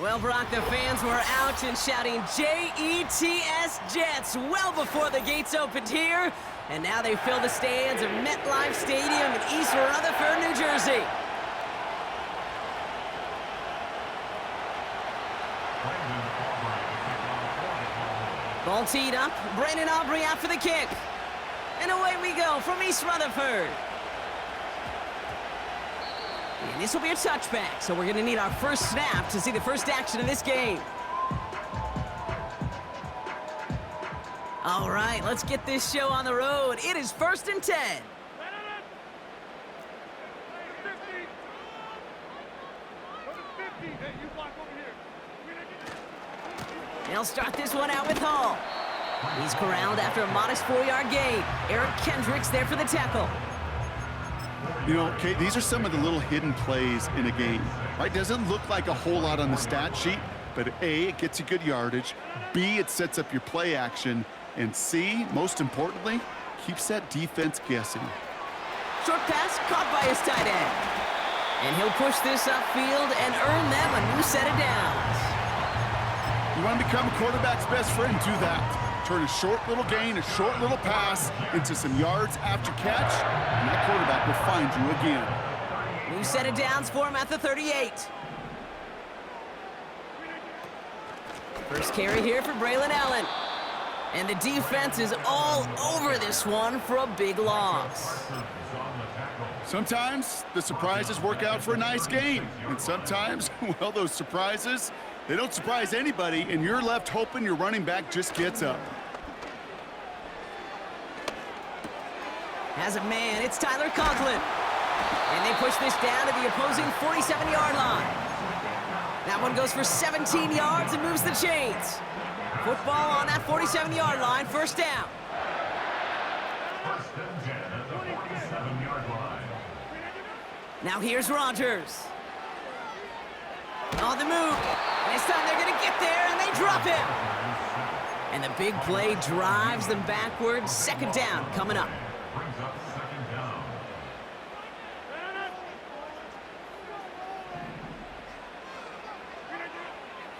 Well, Brock, the fans were out and shouting J-E-T-S Jets well before the gates opened here. And now they fill the stands of MetLife Stadium in East Rutherford, New Jersey. Ball teed up. Brandon Aubrey out for the kick. And away we go from East Rutherford. And this will be a touchback, so we're going to need our first snap to see the first action of this game. All right, let's get this show on the road. It is 1st and 10. They'll start this one out with Hall. He's corralled after a modest 4-yard gain. Eric Kendricks there for the tackle. You know, Kate, these are some of the little hidden plays in a game, right? Doesn't look like a whole lot on the stat sheet, but A, it gets you good yardage. B, it sets up your play action. And C, most importantly, keeps that defense guessing. Short pass caught by his tight end. And he'll push this upfield and earn them a new set of downs. You want to become a quarterback's best friend, do that. Turn a short little gain, a short little pass into some yards after catch, and that quarterback will find you again. New set of downs for him at the 38. First carry here for Braylon Allen. And the defense is all over this one for a big loss. Sometimes the surprises work out for a nice game. And sometimes, well, those surprises, they don't surprise anybody, and you're left hoping your running back just gets up. Has a man, it's Tyler Conklin. And they push this down to the opposing 47-yard line. That one goes for 17 yards and moves the chains. Football on that 47-yard line, first down. Now here's Rodgers. On the move. And this time they're going to get there, and they drop him. And the big play drives them backwards. Second down coming up.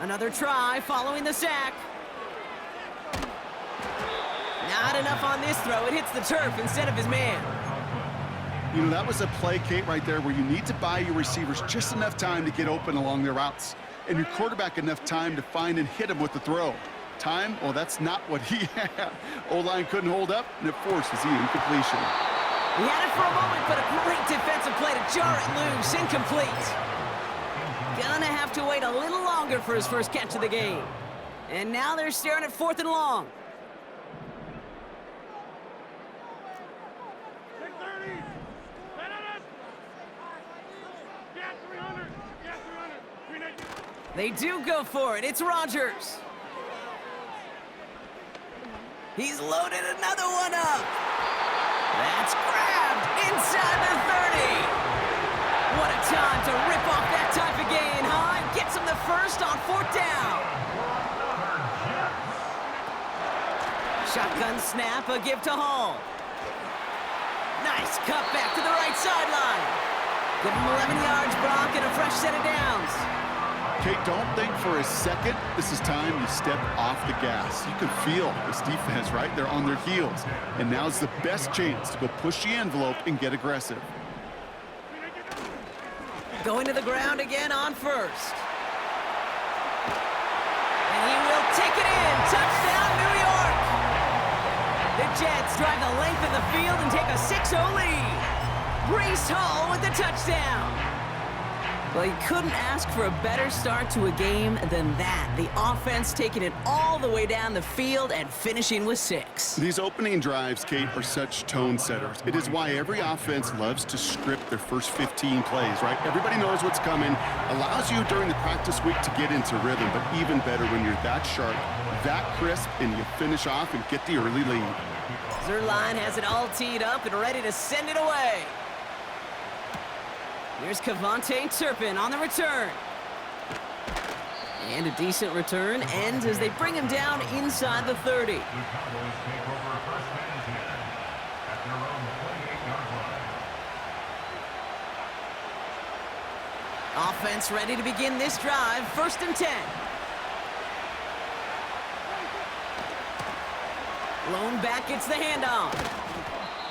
Another try following the sack. Not enough on this throw. It hits the turf instead of his man. You know, that was a play, Kate, right there where you need to buy your receivers just enough time to get open along their routes. And your quarterback enough time to find and hit him with the throw. Time? Well, that's not what he had. O-line couldn't hold up, and it forces the incompletion. He had it for a moment, but a great defensive play to jar it loose. Incomplete. Gonna have to wait a little longer for his first catch of the game. And now they're staring at 4th and long. They do go for it. It's Rodgers. He's loaded another one up. That's grabbed inside the 30. What a time to rip off that type of gain, huh? And gets him the first on 4th down. Shotgun snap, a give to Hall. Nice cut back to the right sideline. Give him 11 yards, Brock, and a fresh set of downs. Kate, don't think for a second this is time you step off the gas. You can feel this defense, right? They're on their heels. And now's the best chance to go push the envelope and get aggressive. Going to the ground again on first. And he will take it in. Touchdown, New York. The Jets drive the length of the field and take a 6-0 lead. Breece Hall with the touchdown. Well, you couldn't ask for a better start to a game than that. The offense taking it all the way down the field and finishing with 6. These opening drives, Kate, are such tone setters. It is why every offense loves to script their first 15 plays, right? Everybody knows what's coming. Allows you during the practice week to get into rhythm, but even better when you're that sharp, that crisp, and you finish off and get the early lead. Zerline has it all teed up and ready to send it away. Here's Kevontae Turpin on the return. And a decent return ends as they bring him down inside the 30. Offense ready to begin this drive. 1st and 10. Lone back gets the handoff.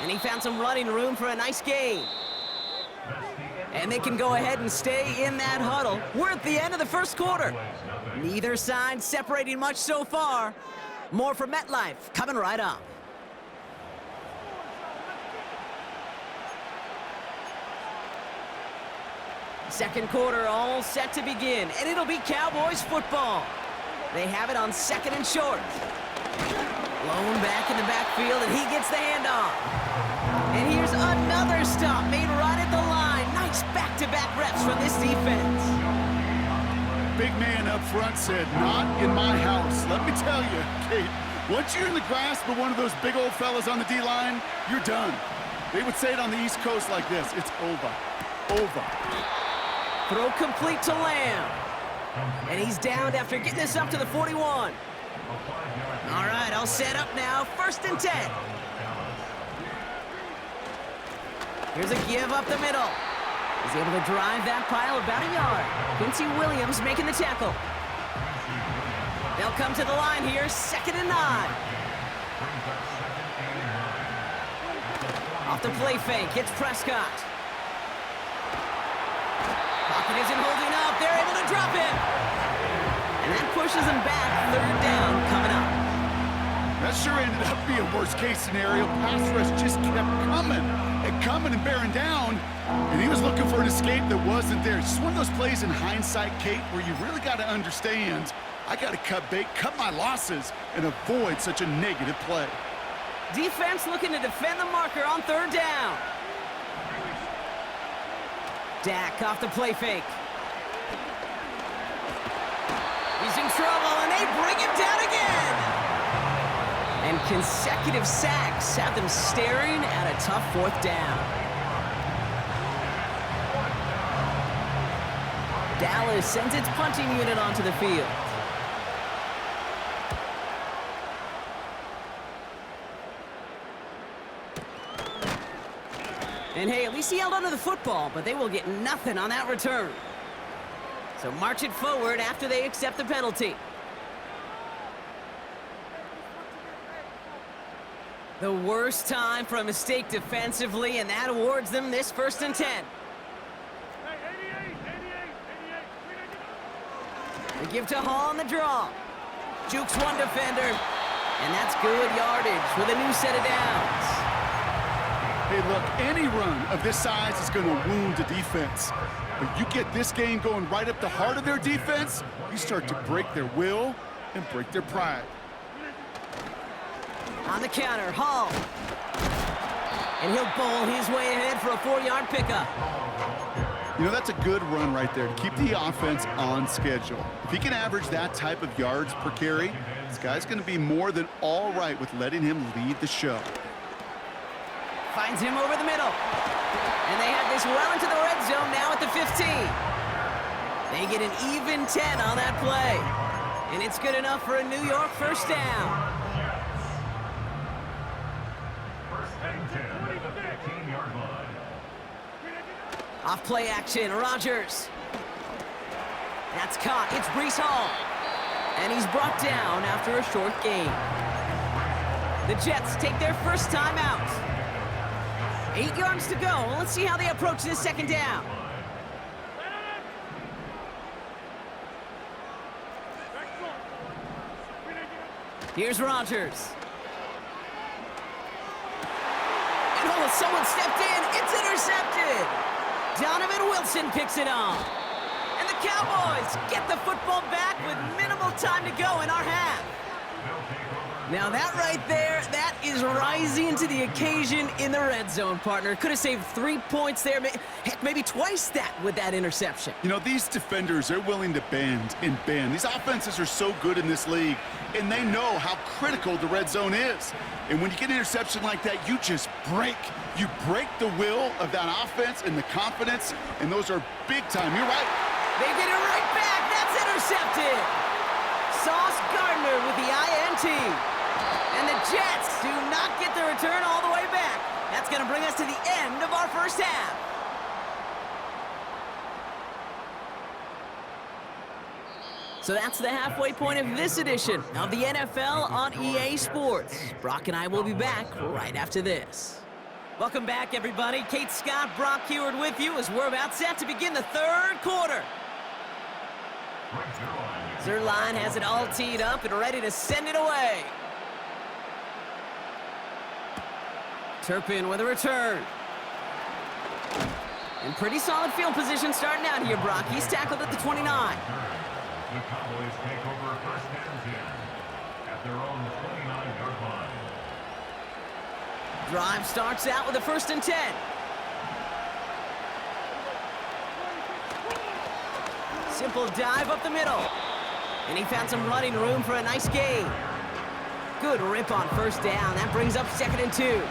And he found some running room for a nice gain. And they can go ahead and stay in that huddle. We're at the end of the 1st quarter. Neither side separating much so far. More from MetLife coming right up. Second quarter all set to begin, and it'll be Cowboys football. They have it on 2nd and short. Lone back in the backfield, and he gets the handoff. And here's another stop made right at the line. Nice back-to-back reps from this defense. Big man up front said, "Not in my house." Let me tell you, Kate, once you're in the grasp of one of those big old fellas on the D-line, you're done. They would say it on the East Coast like this: it's over. Over. Throw complete to Lamb. And he's downed after getting this up to the 41. All right, all set up now. 1st and 10. Here's a give up the middle. He's able to drive that pile about a yard. Quincy Williams making the tackle. They'll come to the line here, 2nd and 9. Off the play fake, it's Prescott. Pocket isn't holding up. They're able to drop him. And that pushes him back. 3rd down coming up. That sure ended up being worst-case scenario. Pass rush just kept coming and bearing down, and he was looking for an escape that wasn't there. It's just one of those plays in hindsight, Kate, where you really got to understand, I got to cut bait, cut my losses, and avoid such a negative play. Defense looking to defend the marker on 3rd down. Dak off the play fake. He's in trouble, and they bring him down again. And consecutive sacks have them staring at a tough 4th down. Dallas sends its punting unit onto the field. And hey, at least he held onto the football, but they will get nothing on that return. So march it forward after they accept the penalty. The worst time for a mistake defensively, and that awards them this 1st and 10. They give to Hall on the draw. Jukes one defender, and that's good yardage with a new set of downs. Hey, look, any run of this size is going to wound the defense. But you get this game going right up the heart of their defense, you start to break their will and break their pride. On the counter, Hall. And he'll bowl his way ahead for a 4-yard pickup. You know, that's a good run right there to keep the offense on schedule. If he can average that type of yards per carry, this guy's going to be more than all right with letting him lead the show. Finds him over the middle. And they have this well into the red zone now at the 15. They get an even 10 on that play. And it's good enough for a New York 1st down. Off play action, Rodgers. That's caught, it's Breece Hall. And he's brought down after a short gain. The Jets take their first time out. 8 yards to go. Let's see how they approach this 2nd down. Here's Rodgers. And oh, someone stepped in. It's intercepted. Donovan Wilson picks it off. And the Cowboys get the football back with minimal time to go in our half. Now that right there, that is rising to the occasion in the red zone, partner. Could have saved 3 points there. Heck, maybe twice that with that interception. You know, these defenders, they're willing to bend and bend. These offenses are so good in this league, and they know how critical the red zone is. And when you get an interception like that, you just break. You break the will of that offense and the confidence, and those are big time. You're right. They get it right back. That's intercepted. Sauce Gardner with the INT. And the Jets do not get the return all the way back. That's going to bring us to the end of our first half. So that's the halfway point of this edition of the NFL on EA Sports. Brock and I will be back right after this. Welcome back, everybody. Kate Scott, Brock Heward with you as we're about set to begin the third quarter. Zerline has it all teed up and ready to send it away. Turpin with a return. And pretty solid field position starting out here, Brock. He's tackled at the 29. The Cowboys take over first and 10 at their own 29-yard line. Drive starts out with a 1st and 10. Simple dive up the middle. And he found some running room for a nice gain. Good rip on 1st down. That brings up 2nd and 2.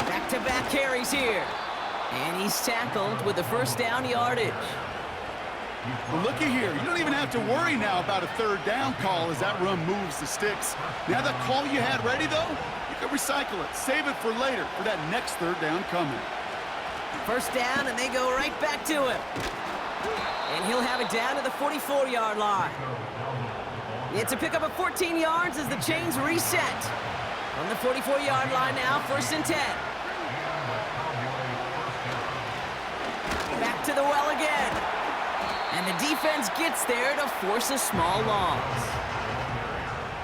Back-to-back carries here. And he's tackled with the 1st down yardage. Well, looky here. You don't even have to worry now about a 3rd down call as that run moves the sticks. Now that call you had ready, though, you can recycle it. Save it for later for that next 3rd down coming. 1st down, and they go right back to him. And he'll have it down to the 44-yard line. It's a pickup of 14 yards as the chains reset. From the 44-yard line now, 1st and 10. Back to the well again. And the defense gets there to force a small loss.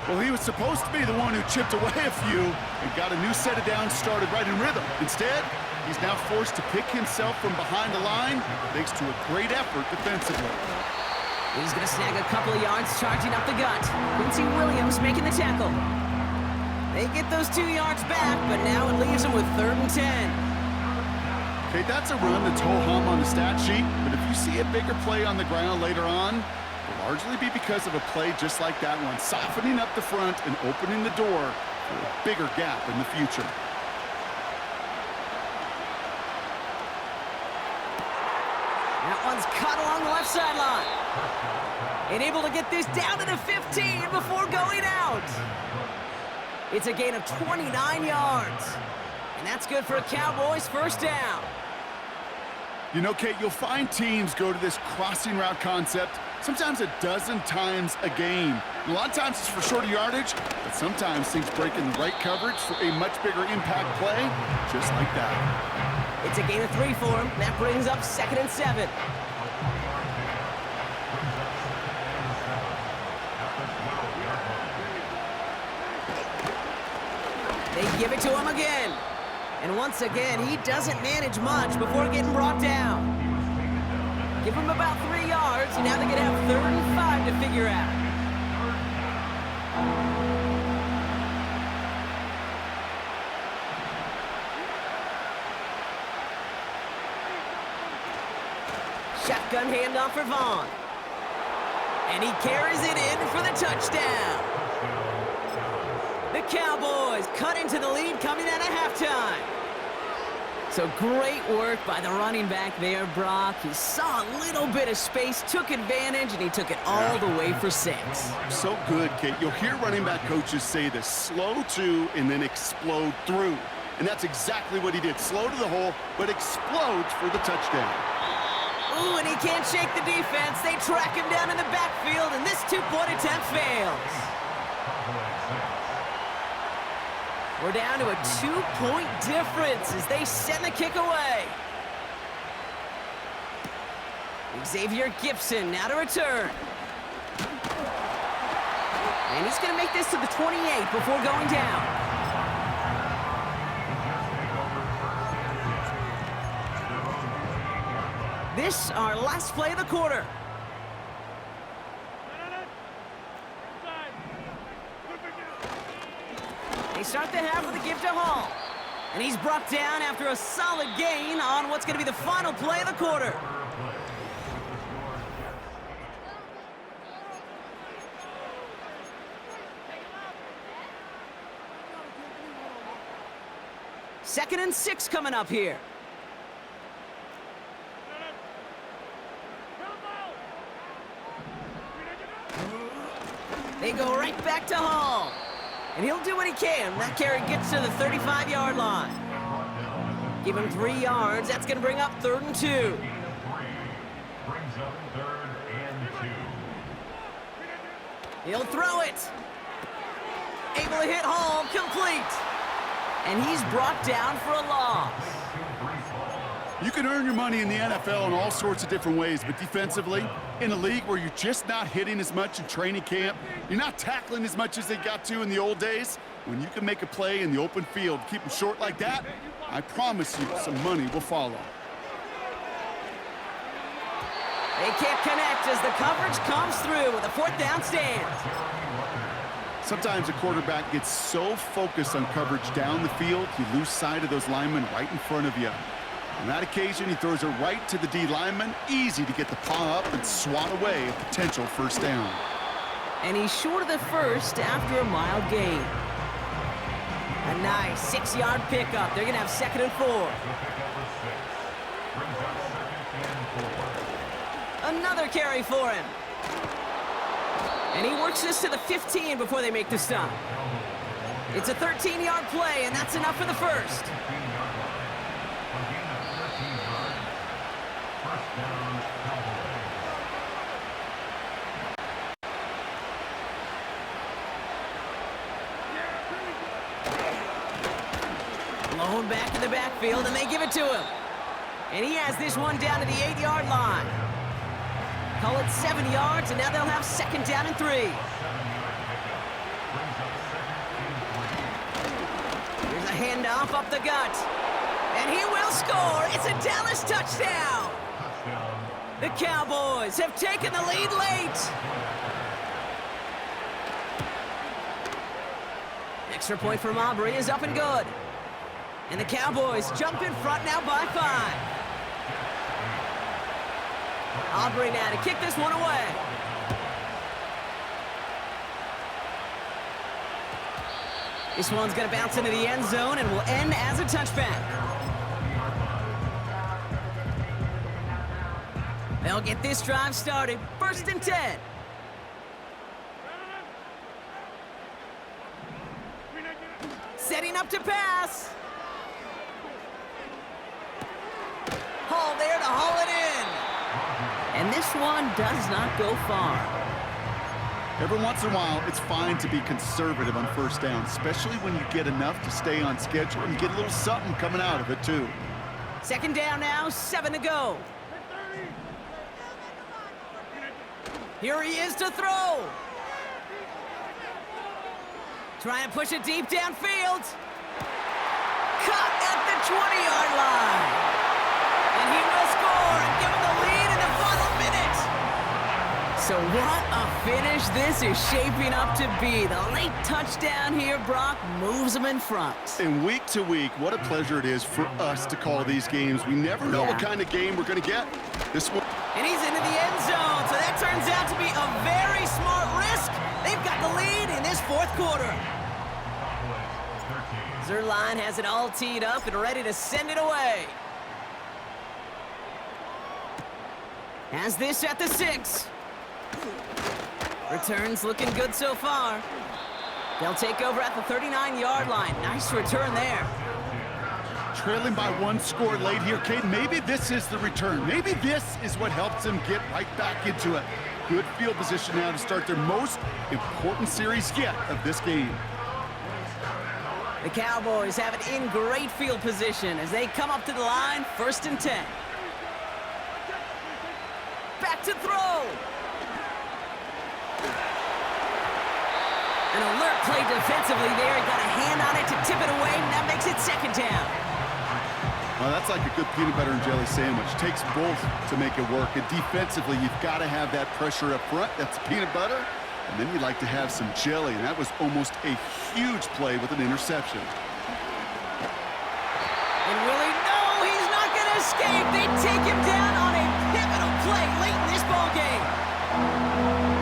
Well, he was supposed to be the one who chipped away a few and got a new set of downs started right in rhythm. Instead, he's now forced to pick himself from behind the line thanks to a great effort defensively. He's going to snag a couple of yards charging up the gut. Quincy Williams making the tackle. They get those 2 yards back, but now it leaves them with 3rd and 10. Okay, that's a run that's ho-hum on the stat sheet, but if you see a bigger play on the ground later on, it'll largely be because of a play just like that one, softening up the front and opening the door for a bigger gap in the future. That one's cut along the left sideline. And able to get this down to the 15 before going out. It's a gain of 29 yards. And that's good for a Cowboys 1st down. You know, Kate, you'll find teams go to this crossing route concept sometimes a dozen times a game. A lot of times it's for shorter yardage, but sometimes things break in the right coverage for a much bigger impact play, just like that. It's a gain of 3 for him. That brings up 2nd and 7. They give it to him again. And once again, he doesn't manage much before getting brought down. Give him about 3 yards, and now they're going to have 3rd and 5 to figure out. Shotgun handoff for Vaughn. And he carries it in for the touchdown. The Cowboys cut into the lead coming out of halftime. So great work by the running back there, Brock. He saw a little bit of space, took advantage, and he took it all the way for 6. So good, Kate. You'll hear running back coaches say this, slow to and then explode through. And that's exactly what he did. Slow to the hole, but explodes for the touchdown. Ooh, and he can't shake the defense. They track him down in the backfield, and this 2-point attempt fails. We're down to a 2-point difference as they send the kick away. Xavier Gibson now to return. And he's going to make this to the 28 before going down. This, our last play of the quarter. They start the half with a give to Hall. And he's brought down after a solid gain on what's going to be the final play of the quarter. Second and 6 coming up here. They go right back to Hall. And he'll do what he can. That carry gets to the 35-yard line. Give him 3 yards. That's going to bring up 3rd and 2. Brings up 3rd and 2. He'll throw it. Able to hit home. Complete. And he's brought down for a loss. You can earn your money in the NFL in all sorts of different ways, but defensively, in a league where you're just not hitting as much in training camp, you're not tackling as much as they got to in the old days, when you can make a play in the open field, keep them short like that, I promise you some money will follow. They can't connect as the coverage comes through with a 4th down stand. Sometimes a quarterback gets so focused on coverage down the field, you lose sight of those linemen right in front of you. On that occasion, he throws it right to the D lineman. Easy to get the paw up and swat away a potential 1st down. And he's short of the 1st after a mild gain. A nice 6-yard pickup. They're going to have 2nd and 4. Another carry for him. And he works this to the 15 before they make the stop. It's a 13-yard play, and that's enough for the 1st. Blown back in the backfield, and they give it to him. And he has this one down to the 8-yard line. Call it 7 yards, and now they'll have 2nd down and 3. Here's a handoff up the gut. And he will score. It's a Dallas touchdown. The Cowboys have taken the lead late. Extra point from Aubrey is up and good. And the Cowboys jump in front now by 5. Aubrey now to kick this one away. This one's going to bounce into the end zone and will end as a touchback. They'll get this drive started. 1st and 10. Setting up to pass. Hall there to haul it in. And this one does not go far. Every once in a while, it's fine to be conservative on 1st down, especially when you get enough to stay on schedule and get a little something coming out of it, too. 2nd down now, 7 to go. Here he is to throw. Trying to push it deep downfield. Caught at the 20-yard line. And he will score and give him the lead in the final minute. So what a finish this is shaping up to be. The late touchdown here, Brock, moves them in front. And week to week, what a pleasure it is for us to call these games. We never know what kind of game we're going to get. This one. And he's into the end zone, so that turns out to be a very smart risk. They've got the lead in this 4th quarter. Zerline has it all teed up and ready to send it away. Has this at the 6. Returns looking good so far. They'll take over at the 39-yard line. Nice return there. Trailing by 1 score late here, Cade. Maybe this is the return. Maybe this is what helps them get right back into it. Good field position now to start their most important series yet of this game. The Cowboys have it in great field position as they come up to the line, 1st and 10. Back to throw. An alert play defensively there. Got a hand on it to tip it away, and that makes it 2nd down. Well, that's like a good peanut butter and jelly sandwich. Takes both to make it work. And defensively, you've got to have that pressure up front. That's peanut butter. And then you'd like to have some jelly. And that was almost a huge play with an interception. And Willie, no, he's not going to escape. They take him down on a pivotal play late in this ball game.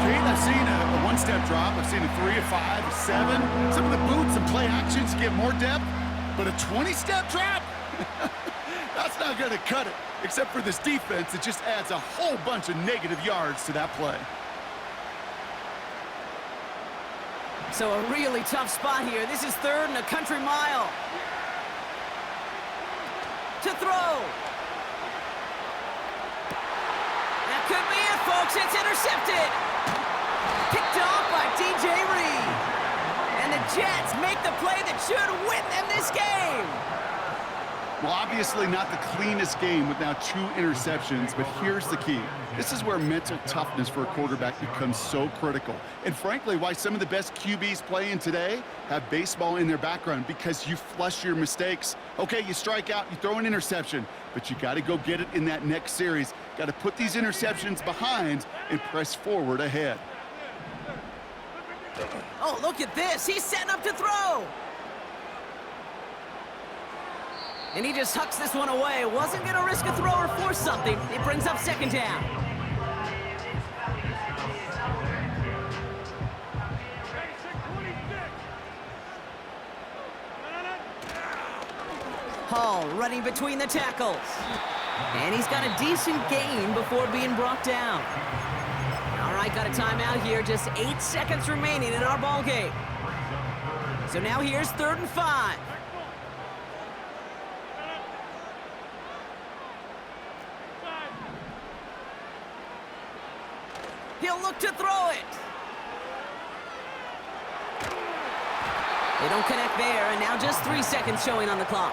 Kate, I've seen a one-step drop. I've seen a 3, a 5, a 7. Some of the boots and play actions get more depth. But a 20-step drop? That's not going to cut it. Except for this defense, it just adds a whole bunch of negative yards to that play. So a really tough spot here. This is 3rd and a country mile. to throw. That could be it, folks. It's intercepted. Picked off by DJ Reed. And the Jets make the play that should win them this game. Well, obviously not the cleanest game with now 2 interceptions, but here's the key. This is where mental toughness for a quarterback becomes so critical. And frankly, why some of the best QBs playing today have baseball in their background, because you flush your mistakes. Okay, you strike out, you throw an interception, but you got to go get it in that next series. Got to put these interceptions behind and press forward ahead. Oh, look at this. He's setting up to throw. And he just hucks this one away. Wasn't going to risk a throw or force something. It brings up second down. Hall running between the tackles. And he's got a decent gain before being brought down. All right, got a timeout here. Just 8 seconds remaining in our ball game. So now here's 3rd and 5. He'll look to throw it. They don't connect there, and now just 3 seconds showing on the clock.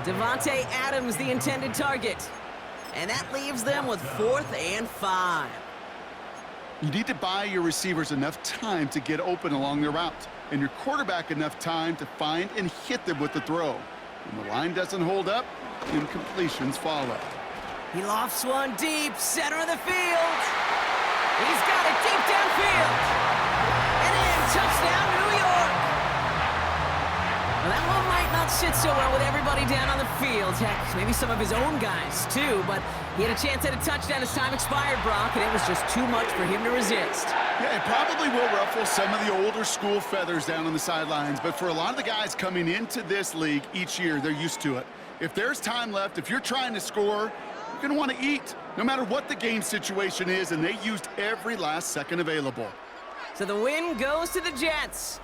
Devontae Adams, the intended target. And that leaves them with 4th and 5. You need to buy your receivers enough time to get open along their route, and your quarterback enough time to find and hit them with the throw. When the line doesn't hold up, incompletions follow. He lofts one deep, center of the field. He's got it deep downfield. And in, touchdown, New York. Well, that one might not sit so well with everybody down on the field. Heck, maybe some of his own guys, too. But he had a chance at a touchdown as time expired, Brock, and it was just too much for him to resist. Yeah, it probably will ruffle some of the older school feathers down on the sidelines. But for a lot of the guys coming into this league each year, they're used to it. If there's time left, if you're trying to score, you're going to want to eat, no matter what the game situation is, and they used every last second available. So the win goes to the Jets.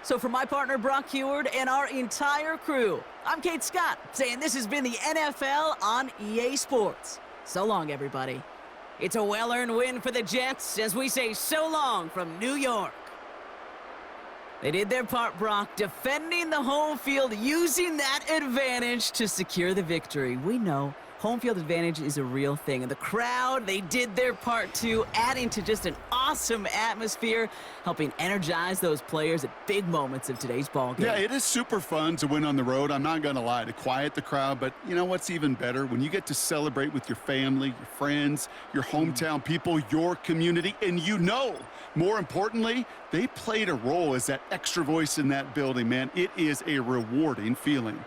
So for my partner, Brock Heward, and our entire crew, I'm Kate Scott, saying this has been the NFL on EA Sports. So long, everybody. It's a well-earned win for the Jets as we say so long from New York. They did their part, Brock, defending the home field, using that advantage to secure the victory. We know home field advantage is a real thing. And the crowd, they did their part too, adding to just an awesome atmosphere, helping energize those players at big moments of today's ballgame. Yeah, it is super fun to win on the road. I'm not going to lie, to quiet the crowd. But you know what's even better? When you get to celebrate with your family, your friends, your hometown people, your community, and you know, more importantly, they played a role as that extra voice in that building, man. It is a rewarding feeling.